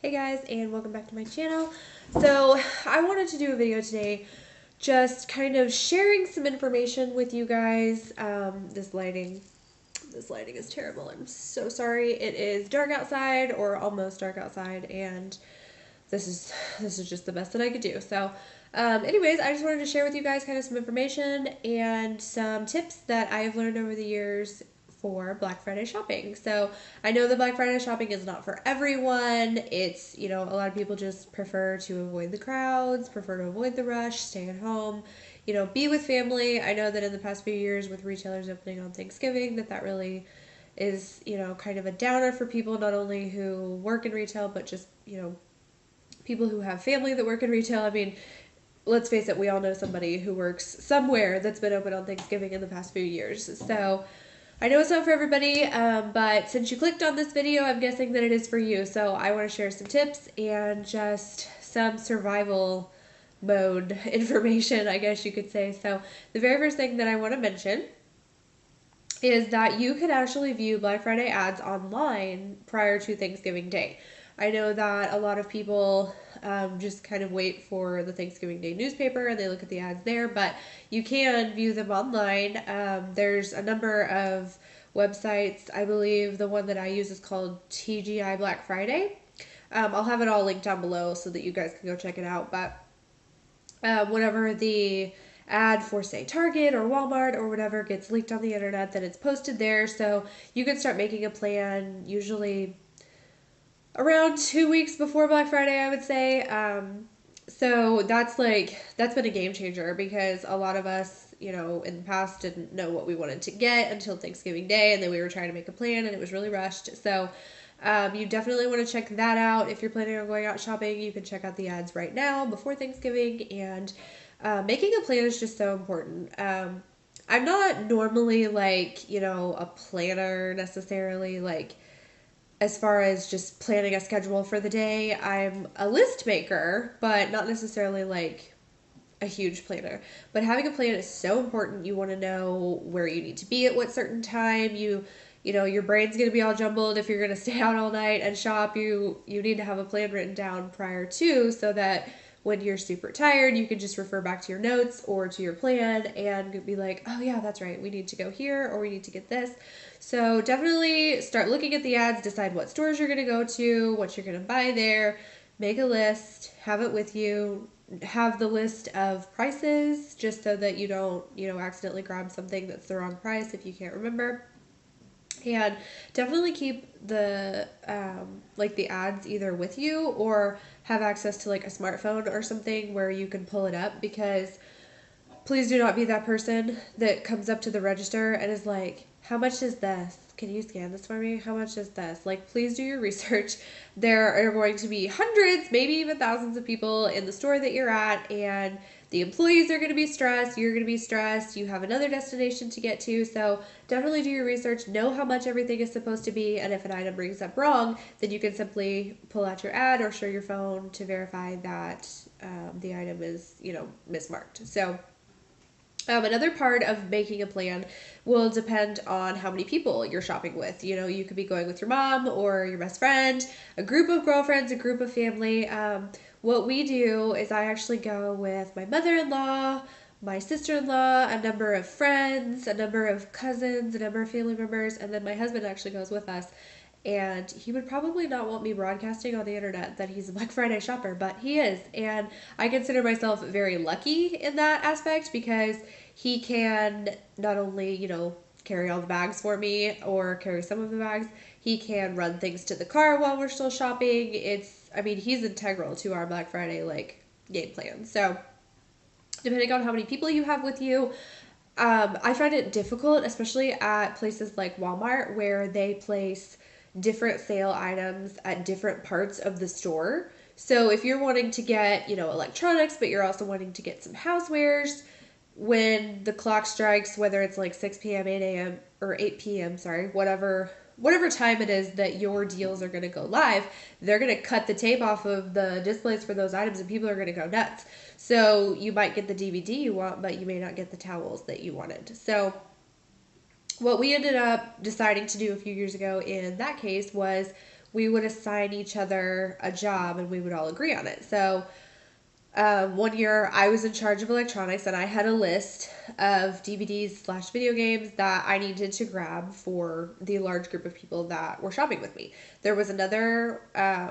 Hey guys, and welcome back to my channel. So I wanted to do a video today just kind of sharing some information with you guys. This lighting is terrible. I'm so sorry. It is dark outside, or almost dark outside, and this is just the best that I could do. So anyways, I just wanted to share with you guys kind of some information and some tips that I've learned over the years for Black Friday shopping. So I know that Black Friday shopping is not for everyone. It's, a lot of people just prefer to avoid the crowds, prefer to avoid the rush, stay at home, be with family. I know that in the past few years with retailers opening on Thanksgiving, that really is, kind of a downer for people, not only who work in retail, but just, people who have family that work in retail. I mean, let's face it, we all know somebody who works somewhere that's been open on Thanksgiving in the past few years. So I know it's not for everybody, but since you clicked on this video, I'm guessing that it is for you. So I want to share some tips and just some survival mode information, I guess you could say. So the very first thing that I want to mention is that you can actually view Black Friday ads online prior to Thanksgiving Day. I know that a lot of people just kind of wait for the Thanksgiving Day newspaper and they look at the ads there, but you can view them online. There's a number of websites. I believe the one that I use is called TGI Black Friday. I'll have it all linked down below so that you guys can go check it out. But whenever the ad for, say, Target or Walmart or whatever gets leaked on the internet, then it's posted there. So you can start making a plan usually around 2 weeks before Black Friday, I would say. So that's been a game changer because a lot of us, in the past didn't know what we wanted to get until Thanksgiving Day, and then we were trying to make a plan and it was really rushed. So you definitely want to check that out. If you're planning on going out shopping, you can check out the ads right now before Thanksgiving, and making a plan is just so important. I'm not normally a planner necessarily, as far as just planning a schedule for the day. I'm a list maker, but not necessarily a huge planner. But having a plan is so important. You want to know where you need to be at what certain time. Your brain's going to be all jumbled if you're going to stay out all night and shop. You need to have a plan written down prior to, so that when you're super tired, you can just refer back to your notes or to your plan and be like, oh yeah, that's right, we need to go here, or we need to get this. So definitely start looking at the ads, decide what stores you're going to go to, what you're going to buy there, make a list, have it with you, have the list of prices just so that you don't, accidentally grab something that's the wrong price if you can't remember. And definitely keep the the ads either with you or have access to a smartphone or something where you can pull it up, because please do not be that person that comes up to the register and is like, how much is this? Can you scan this for me? How much is this? Please do your research. There are going to be hundreds, maybe even thousands of people in the store that you're at, and the employees are going to be stressed. You're going to be stressed. You have another destination to get to. So definitely do your research. Know how much everything is supposed to be. And if an item brings up wrong, then you can simply pull out your ad or show your phone to verify that the item is, mismarked. So another part of making a plan will depend on how many people you're shopping with. You could be going with your mom or your best friend, a group of girlfriends, a group of family. What we do is I actually go with my mother-in-law, my sister-in-law, a number of friends, a number of cousins, a number of family members, and then my husband actually goes with us. And he would probably not want me broadcasting on the internet that he's a Black Friday shopper, but he is. And I consider myself very lucky in that aspect, because he can not only, carry all the bags for me or carry some of the bags, he can run things to the car while we're still shopping. He's integral to our Black Friday, game plan. So depending on how many people you have with you, I find it difficult, especially at places like Walmart, where they place different sale items at different parts of the store. So if you're wanting to get, electronics, but you're also wanting to get some housewares, when the clock strikes, whether it's 6 p.m., 8 a.m., or 8 p.m., sorry, whatever time it is that your deals are going to go live, they're going to cut the tape off of the displays for those items, and people are going to go nuts. So you might get the DVD you want, but you may not get the towels that you wanted. So what we ended up deciding to do a few years ago in that case was we would assign each other a job and we would all agree on it. So one year I was in charge of electronics and I had a list of DVDs/video games that I needed to grab for the large group of people that were shopping with me. There was another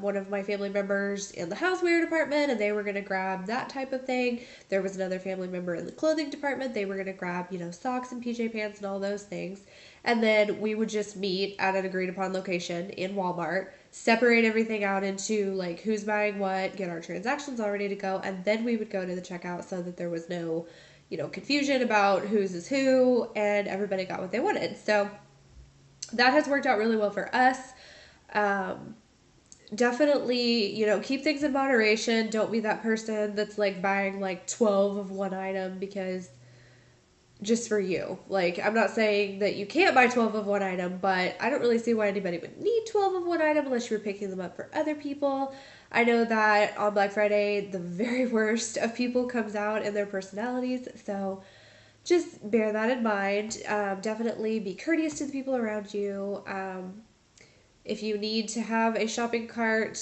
one of my family members in the houseware department and they were going to grab that type of thing. There was another family member in the clothing department. They were going to grab, socks and PJ pants and all those things. And then we would just meet at an agreed upon location in Walmart, separate everything out into like who's buying what, get our transactions all ready to go, and then we would go to the checkout so that there was no, confusion about whose is who, and everybody got what they wanted. So that has worked out really well for us. Definitely, keep things in moderation. Don't be that person that's like buying like 12 of one item because just for you. Like, I'm not saying that you can't buy 12 of one item, but I don't really see why anybody would need 12 of one item unless you were picking them up for other people. I know that on Black Friday, the very worst of people comes out in their personalities, so just bear that in mind. Definitely be courteous to the people around you. If you need to have a shopping cart,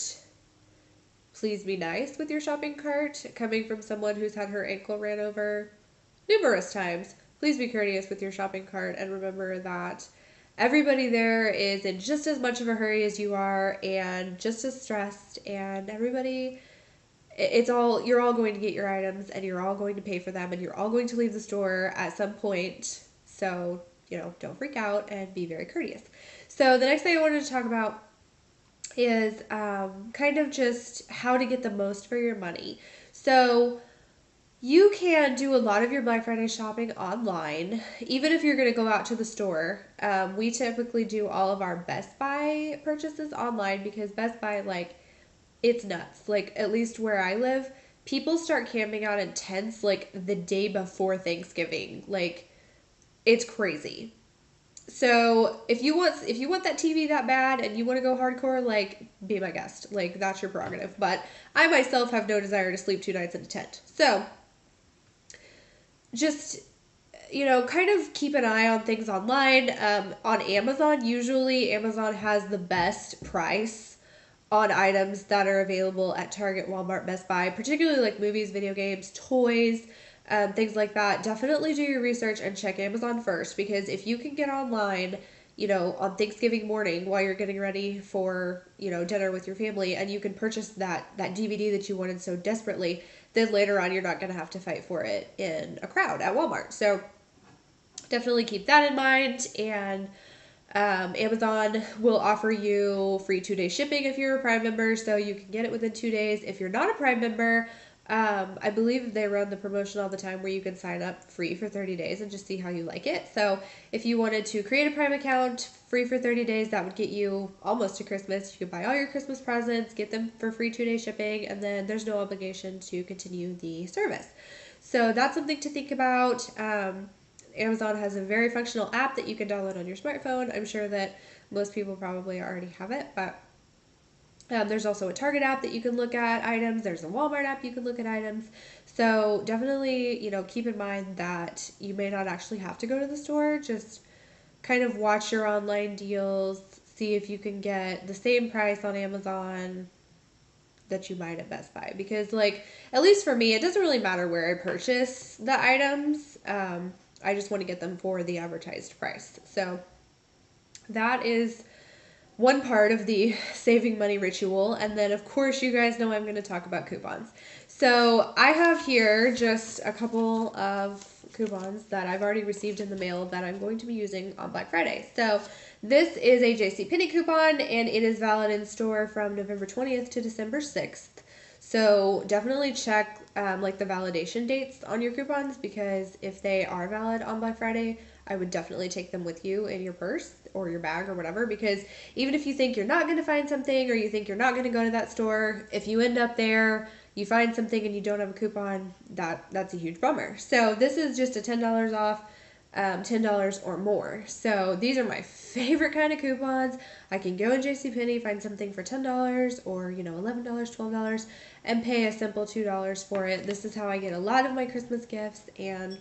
please be nice with your shopping cart. Coming from someone who's had her ankle ran over numerous times, please be courteous with your shopping cart and remember that everybody there is in just as much of a hurry as you are and just as stressed, and you're all going to get your items and you're all going to pay for them and you're all going to leave the store at some point. So, don't freak out and be very courteous. So the next thing I wanted to talk about is kind of just how to get the most for your money. So you can do a lot of your Black Friday shopping online, even if you're going to go out to the store. We typically do all of our Best Buy purchases online because Best Buy, like, it's nuts. Like, at least where I live, people start camping out in tents, like, the day before Thanksgiving. Like, it's crazy. So if you want that TV that bad and you want to go hardcore, like, be my guest. Like, that's your prerogative. But I myself have no desire to sleep 2 nights in a tent. So just, kind of keep an eye on things online. On Amazon, usually Amazon has the best price on items that are available at Target, Walmart, Best Buy, particularly like movies, video games, toys, things like that. Definitely do your research and check Amazon first, because if you can get online, on Thanksgiving morning while you're getting ready for, dinner with your family, and you can purchase that DVD that you wanted so desperately, then later on you're not going to have to fight for it in a crowd at Walmart. So definitely keep that in mind. And Amazon will offer you free 2-day shipping if you're a Prime member, so you can get it within 2 days. If you're not a Prime member, I believe they run the promotion all the time where you can sign up free for 30 days and just see how you like it. So if you wanted to create a Prime account free for 30 days, that would get you almost to Christmas. You could buy all your Christmas presents, get them for free 2-day shipping, and then there's no obligation to continue the service. So that's something to think about. Amazon has a very functional app that you can download on your smartphone. I'm sure that most people probably already have it, but there's also a Target app that you can look at items. There's a Walmart app you can look at items. So definitely, keep in mind that you may not actually have to go to the store. Just kind of watch your online deals, see if you can get the same price on Amazon that you might at Best Buy. Because, like, at least for me, it doesn't really matter where I purchase the items. I just want to get them for the advertised price. So that is one part of the saving money ritual. And then, of course, you guys know I'm going to talk about coupons. So I have here just a couple of coupons that I've already received in the mail that I'm going to be using on Black Friday. So this is a JCPenney coupon, and it is valid in store from November 20th to December 6th. So definitely check like the validation dates on your coupons, because if they are valid on Black Friday, I would definitely take them with you in your purse or your bag or whatever, because even if you think you're not going to find something or you think you're not going to go to that store, if you end up there, you find something and you don't have a coupon, that's a huge bummer. So this is just a $10 off, $10 or more. So these are my favorite kind of coupons. I can go in JCPenney, find something for $10 or, $11, $12, and pay a simple $2 for it. This is how I get a lot of my Christmas gifts and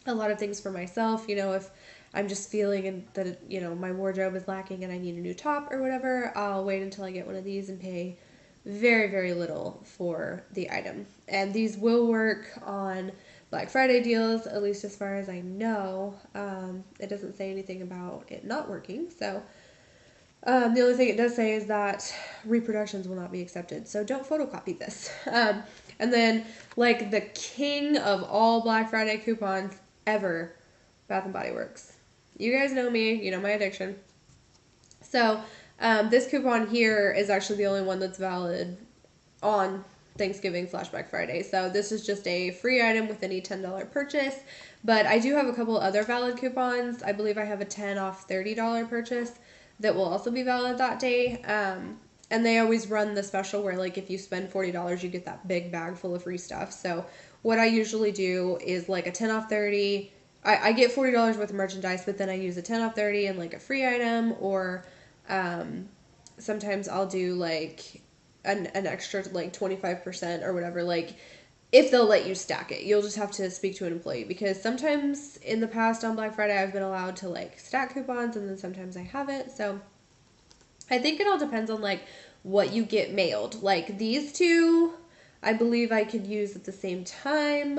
a lot of things for myself. If I'm just feeling that, my wardrobe is lacking and I need a new top or whatever, I'll wait until I get one of these and pay very, very little for the item. And these will work on Black Friday deals, at least as far as I know. It doesn't say anything about it not working. So the only thing it does say is that reproductions will not be accepted. So don't photocopy this. And then, like the king of all Black Friday coupons ever, Bath and Body Works. You guys know me, you know my addiction. So this coupon here is actually the only one that's valid on Thanksgiving / Black Friday. So this is just a free item with any $10 purchase. But I do have a couple other valid coupons. I believe I have a 10 off $30 purchase that will also be valid that day. And they always run the special where, like, if you spend $40, you get that big bag full of free stuff. So what I usually do is like a 10 off 30. I get $40 worth of merchandise, but then I use a 10 off 30 and like a free item, or sometimes I'll do like an extra like 25% or whatever, like if they'll let you stack it. You'll just have to speak to an employee, because sometimes in the past on Black Friday I've been allowed to like stack coupons and then sometimes I haven't. So I think it all depends on like what you get mailed. Like these two, I believe I could use at the same time.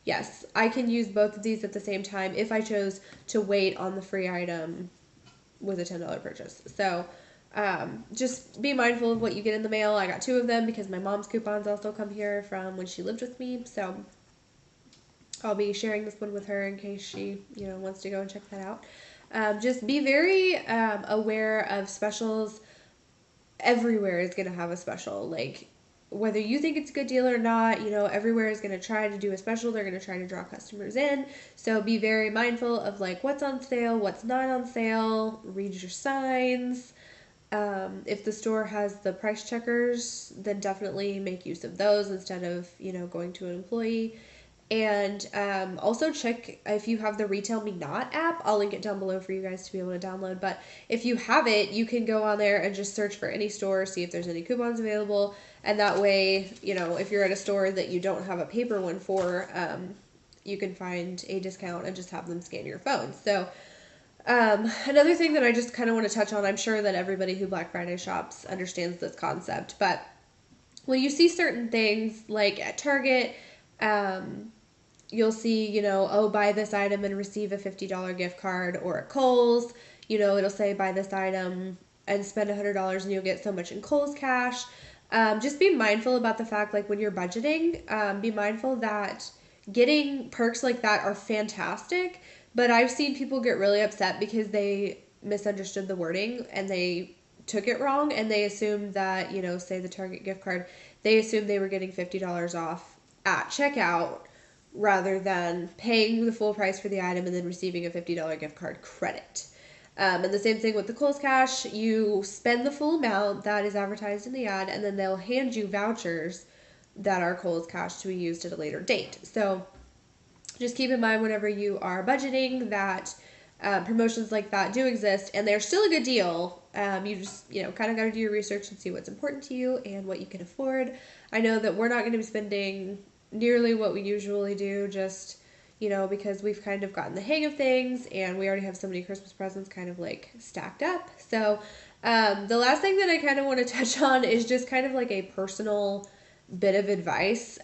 Yes, I can use both of these at the same time if I chose to wait on the free item with a $10 purchase. So just be mindful of what you get in the mail. I got 2 of them because my mom's coupons also come here from when she lived with me. So I'll be sharing this one with her in case she, wants to go and check that out. Just be very aware of specials. Everywhere is going to have a special. Like, whether you think it's a good deal or not, everywhere is going to try to do a special. They're going to try to draw customers in. So be very mindful of like what's on sale, what's not on sale. Read your signs. If the store has the price checkers, then definitely make use of those instead of, going to an employee. And also check if you have the Retail Me Not app. I'll link it down below for you guys to be able to download. But if you have it, you can go on there and just search for any store, see if there's any coupons available. And that way, if you're at a store that you don't have a paper one for, you can find a discount and just have them scan your phone. So another thing that I just kind of want to touch on, I'm sure that everybody who Black Friday shops understands this concept, but when you see certain things like at Target, you'll see, buy this item and receive a $50 gift card, or at Kohl's, it'll say buy this item and spend $100 and you'll get so much in Kohl's cash. Just be mindful about the fact, like when you're budgeting, be mindful that getting perks like that are fantastic, but I've seen people get really upset because they misunderstood the wording and they took it wrong, and they assumed that, say the Target gift card, they assumed they were getting $50 off at checkout rather than paying the full price for the item and then receiving a $50 gift card credit. And the same thing with the Kohl's Cash. You spend the full amount that is advertised in the ad, and then they'll hand you vouchers that are Kohl's Cash to be used at a later date. So just keep in mind whenever you are budgeting that promotions like that do exist, and they're still a good deal. You just, kind of got to do your research and see what's important to you and what you can afford. I know that we're not going to be spending nearly what we usually do, just, because we've kind of gotten the hang of things, and we already have so many Christmas presents kind of like stacked up. So the last thing that I kind of want to touch on is just kind of like a personal bit of advice.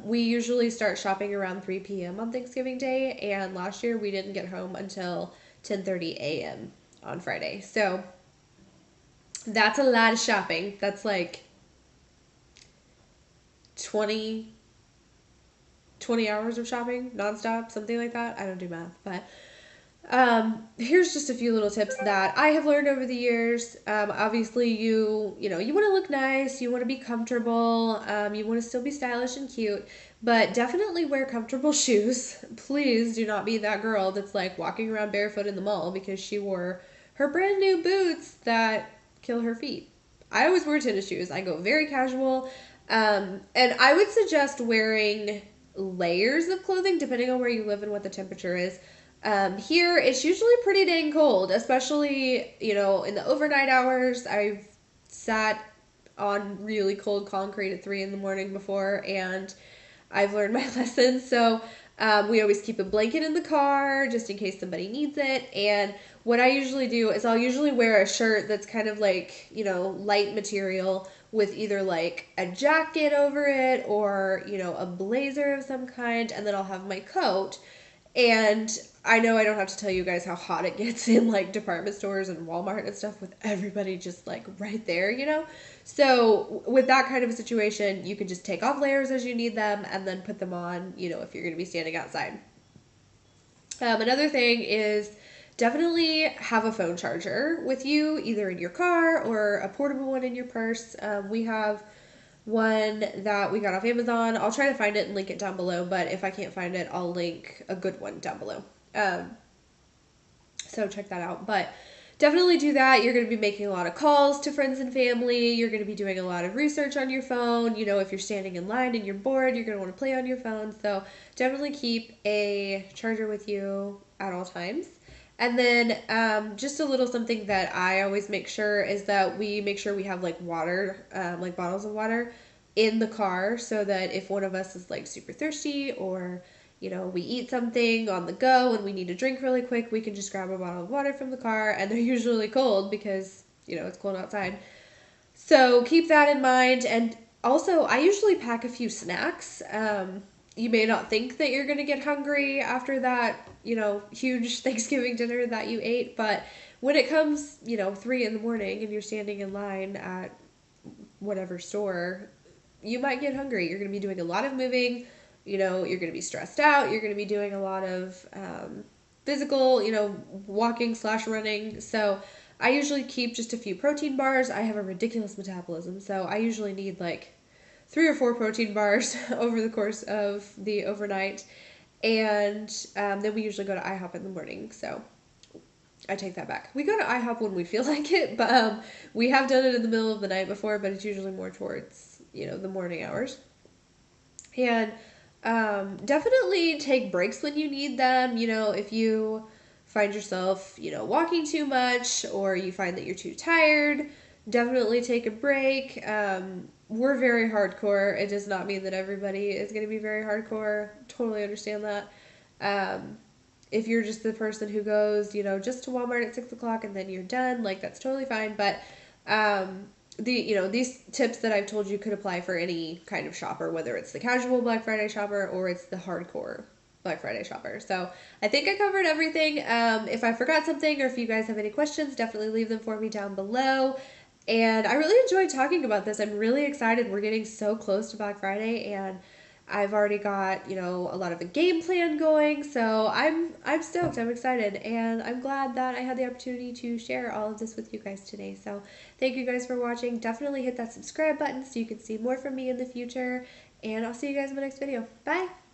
We usually start shopping around 3 p.m. on Thanksgiving Day, and last year we didn't get home until 10:30 a.m. on Friday. So that's a lot of shopping. That's like 20 hours of shopping nonstop, something like that. I don't do math, but here's just a few little tips that I have learned over the years. Obviously you want to look nice, you want to be comfortable, you want to still be stylish and cute, but definitely wear comfortable shoes. Please do not be that girl that's like walking around barefoot in the mall because she wore her brand new boots that kill her feet. I always wear tennis shoes. I go very casual. And I would suggest wearing layers of clothing depending on where you live and what the temperature is. Here, it's usually pretty dang cold, especially, in the overnight hours. I've sat on really cold concrete at 3 a.m. before, and I've learned my lesson. So We always keep a blanket in the car just in case somebody needs it. And what I usually do is I'll usually wear a shirt that's kind of like, light material with either like a jacket over it or, a blazer of some kind. And then I'll have my coat. And I know I don't have to tell you guys how hot it gets in like department stores and Walmart and stuff with everybody just like right there. So with that kind of a situation, you can just take off layers as you need them and then put them on, if you're going to be standing outside. Another thing is definitely have a phone charger with you, either in your car or a portable one in your purse. We have one that we got off Amazon. I'll try to find it and link it down below, but if I can't find it, I'll link a good one down below. So check that out. But definitely do that. You're going to be making a lot of calls to friends and family. You're going to be doing a lot of research on your phone. If you're standing in line and you're bored, you're going to want to play on your phone. So definitely keep a charger with you at all times. And then just a little something that I always make sure is that we make sure we have like water, like bottles of water in the car so that if one of us is like super thirsty or, we eat something on the go and we need a drink really quick, we can just grab a bottle of water from the car, and they're usually cold because, it's cold outside. So keep that in mind. And also, I usually pack a few snacks. You may not think that you're going to get hungry after that, huge Thanksgiving dinner that you ate. But when it comes, 3 in the morning and you're standing in line at whatever store, you might get hungry. You're going to be doing a lot of moving. You're going to be stressed out. You're going to be doing a lot of physical, walking/running. So I usually keep just a few protein bars. I have a ridiculous metabolism, so I usually need like 3 or 4 protein bars over the course of the overnight. And then we usually go to IHOP in the morning. So I take that back. We go to IHOP when we feel like it, but we have done it in the middle of the night before, but it's usually more towards, the morning hours. And definitely take breaks when you need them. If you find yourself, walking too much or you find that you're too tired, definitely take a break. We're very hardcore. It does not mean that everybody is going to be very hardcore. Totally understand that. If you're just the person who goes, just to Walmart at 6 o'clock and then you're done, like that's totally fine. But these tips that I've told you could apply for any kind of shopper, whether it's the casual Black Friday shopper or it's the hardcore Black Friday shopper. So I think I covered everything. If I forgot something or if you guys have any questions, definitely leave them for me down below. And I really enjoyed talking about this. I'm really excited. We're getting so close to Black Friday, and I've already got, a lot of a game plan going. So I'm stoked. I'm excited, and I'm glad that I had the opportunity to share all of this with you guys today. So thank you guys for watching. Definitely hit that subscribe button so you can see more from me in the future, and I'll see you guys in my next video. Bye.